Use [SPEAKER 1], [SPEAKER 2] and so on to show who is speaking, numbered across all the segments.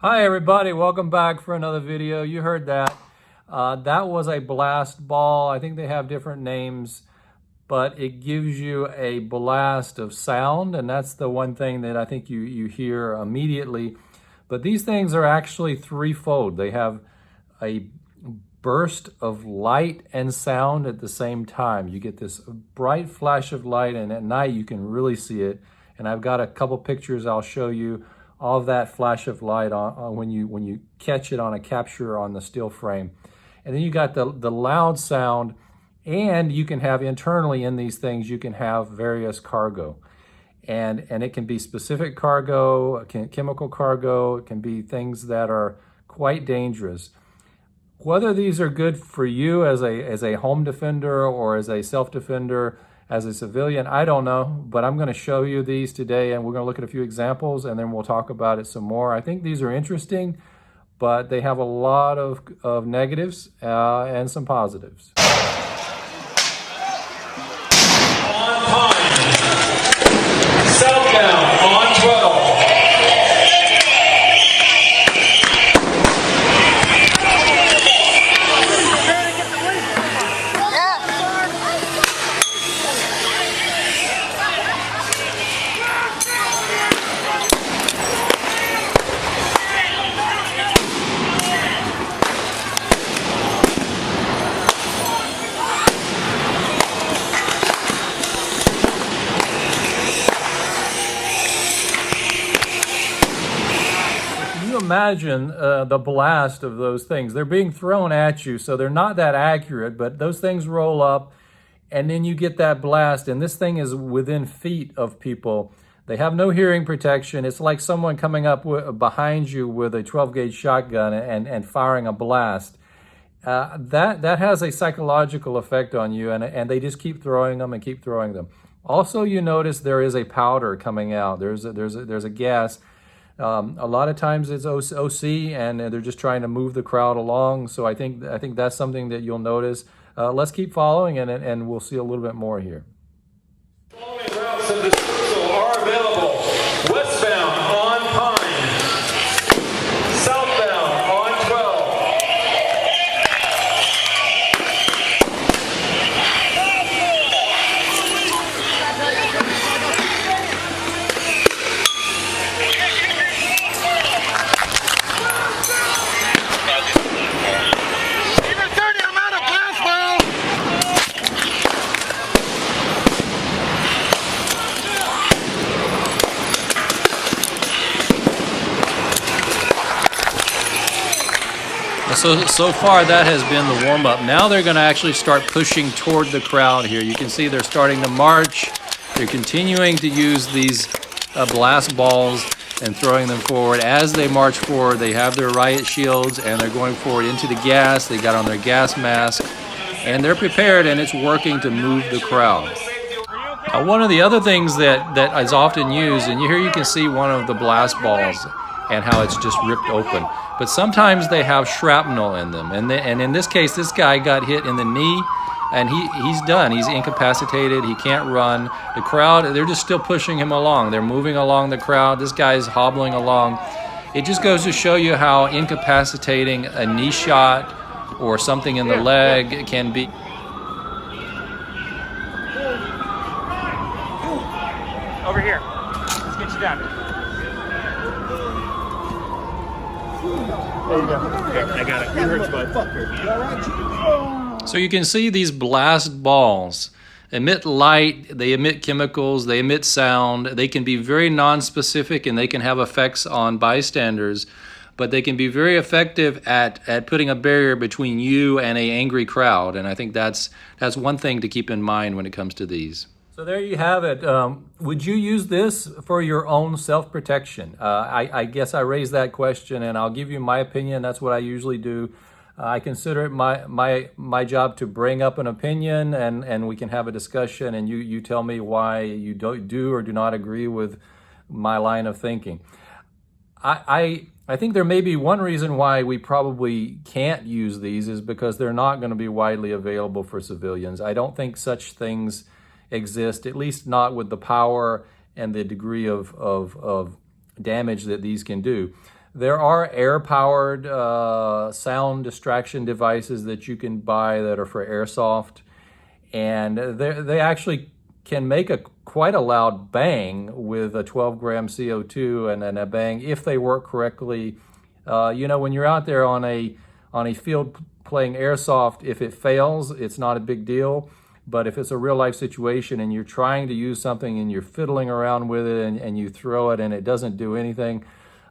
[SPEAKER 1] Hi everybody, welcome back for another video. You heard that. That was a blast ball. I think they have different names, but it gives you a blast of sound, and that's the one thing that I think you hear immediately. But these things are actually threefold. They have a burst of light and sound at the same time. You get this bright flash of light, and at night you can really see it. And I've got a couple pictures I'll show you of that flash of light on when you catch it on a capture on the still frame. And then you got the loud sound, and you can have internally in these things, you can have various cargo. And it can be specific cargo, chemical cargo, it can be things that are quite dangerous. Whether these are good for you as a home defender or as a self-defender, as a civilian, I don't know, but I'm going to show you these today, and we're going to look at a few examples, and then we'll talk about it some more. I think these are interesting, but they have a lot of negatives and some positives.
[SPEAKER 2] On time. Southbound on 12.
[SPEAKER 1] Imagine the blast of those things. They're being thrown at you, so they're not that accurate, but those things roll up, and then you get that blast, and this thing is within feet of people. They have no hearing protection. It's like someone coming up behind you with a 12-gauge shotgun and firing a blast. That has a psychological effect on you, and they just keep throwing them and keep throwing them. Also, you notice there is a powder coming out. There's a gas. A lot of times it's OC, and they're just trying to move the crowd along. So I think that's something that you'll notice. Let's keep following, and we'll see a little bit more here.
[SPEAKER 2] Following routes of dispersal are available. Westbound on Pine. Southbound on 12.
[SPEAKER 1] So far that has been the warm-up. Now they're going to actually start pushing toward the crowd here. You can see they're starting to march. They're continuing to use these blast balls and throwing them forward. As they march forward, they have their riot shields, and they're going forward into the gas. They got on their gas mask, and they're prepared, and it's working to move the crowd. One of the other things that is often used, and here you can see one of the blast balls and how it's just ripped open. But sometimes they have shrapnel in them, and in this case, this guy got hit in the knee, and he's done. He's incapacitated. He can't run. The crowd, they're just still pushing him along. They're moving along the crowd. This guy's hobbling along. It just goes to show you how incapacitating a knee shot or something in the leg can be.
[SPEAKER 3] Over here. Let's get you down. There you go. Okay, I got it. You hurts, bud.
[SPEAKER 1] So you can see these blast balls emit light, they emit chemicals, they emit sound. They can be very non-specific, and they can have effects on bystanders, but they can be very effective at putting a barrier between you and an angry crowd. And I think that's one thing to keep in mind when it comes to these. So there you have it. Would you use this for your own self-protection? I guess I raised that question, and I'll give you my opinion. That's what I usually do. I consider it my job to bring up an opinion, and we can have a discussion, and you tell me why you do or do not agree with my line of thinking. I think there may be one reason why we probably can't use these is because they're not going to be widely available for civilians. I don't think such things exist, at least not with the power and the degree of damage that these can do. There are air-powered sound distraction devices that you can buy that are for airsoft, and they actually can make quite a loud bang with a 12-gram CO2 and then a bang if they work correctly. When you're out there on a field playing airsoft, if it fails, it's not a big deal. But if it's a real life situation and you're trying to use something and you're fiddling around with it and you throw it and it doesn't do anything,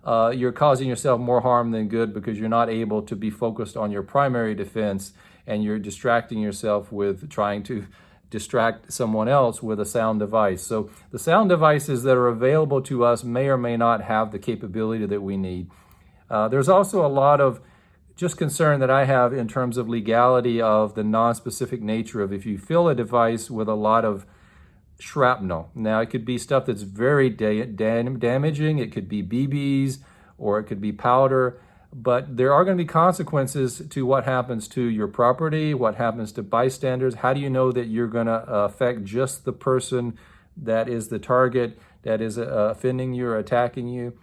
[SPEAKER 1] you're causing yourself more harm than good, because you're not able to be focused on your primary defense and you're distracting yourself with trying to distract someone else with a sound device. So the sound devices that are available to us may or may not have the capability that we need. There's also a lot of just concern that I have in terms of legality of the non-specific nature of if you fill a device with a lot of shrapnel. Now, it could be stuff that's very damaging. It could be BBs or it could be powder, but there are going to be consequences to what happens to your property, what happens to bystanders. How do you know that you're going to affect just the person that is the target, that is offending you or attacking you?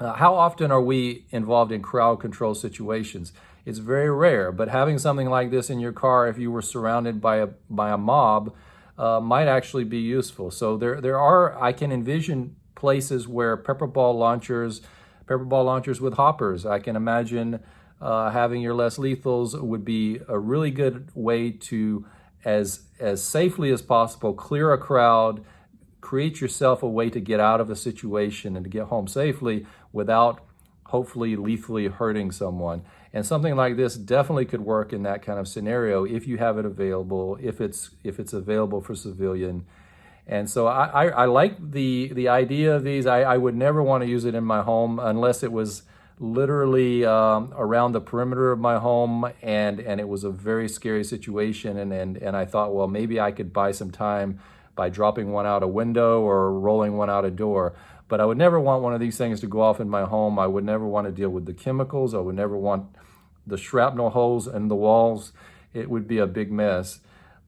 [SPEAKER 1] How often are we involved in crowd control situations? It's very rare, but having something like this in your car, if you were surrounded by a mob, might actually be useful. So I can envision places where pepper ball launchers with hoppers. I can imagine having your less lethals would be a really good way to, as safely as possible, clear a crowd, create yourself a way to get out of a situation and to get home safely without hopefully lethally hurting someone. And something like this definitely could work in that kind of scenario if you have it available, if it's available for civilian. And so I like the idea of these. I would never want to use it in my home unless it was literally around the perimeter of my home and it was a very scary situation. And I thought, well, maybe I could buy some time by dropping one out a window or rolling one out a door. But I would never want one of these things to go off in my home. I would never want to deal with the chemicals. I would never want the shrapnel holes in the walls. It would be a big mess.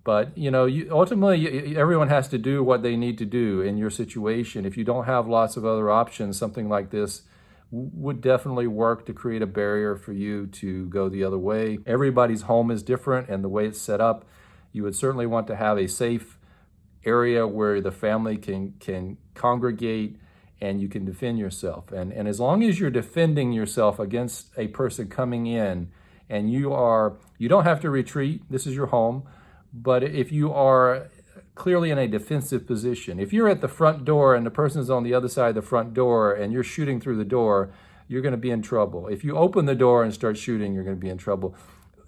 [SPEAKER 1] But, ultimately, everyone has to do what they need to do in your situation. If you don't have lots of other options, something like this would definitely work to create a barrier for you to go the other way. Everybody's home is different, and the way it's set up, you would certainly want to have a safe area where the family can congregate and you can defend yourself. And as long as you're defending yourself against a person coming in and you don't have to retreat, this is your home, but if you are clearly in a defensive position, if you're at the front door and the person's on the other side of the front door and you're shooting through the door, you're going to be in trouble. If you open the door and start shooting, you're going to be in trouble.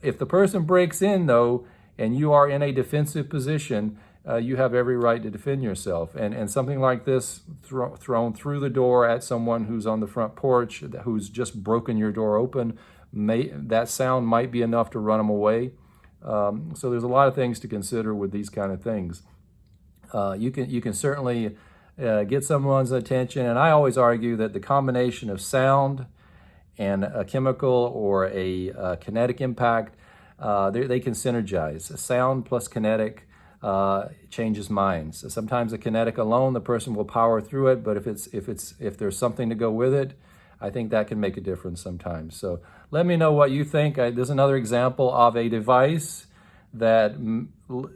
[SPEAKER 1] If the person breaks in, though, and you are in a defensive position, you have every right to defend yourself. And something like this thrown through the door at someone who's on the front porch, who's just broken your door open, that sound might be enough to run them away. So there's a lot of things to consider with these kind of things. You can certainly get someone's attention, and I always argue that the combination of sound and a chemical or a kinetic impact, they can synergize. Sound plus kinetic changes minds. So sometimes the kinetic alone, the person will power through it, but if there's something to go with it, I think that can make a difference sometimes. So let me know what you think. There's another example of a device that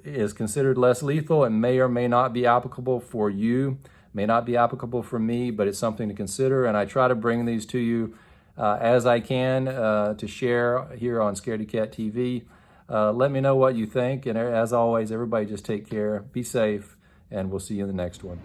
[SPEAKER 1] is considered less lethal and may or may not be applicable for you, may not be applicable for me, but it's something to consider. And I try to bring these to you as I can to share here on Scaredy Cat TV. Let me know what you think. And as always, everybody just take care, be safe, and we'll see you in the next one.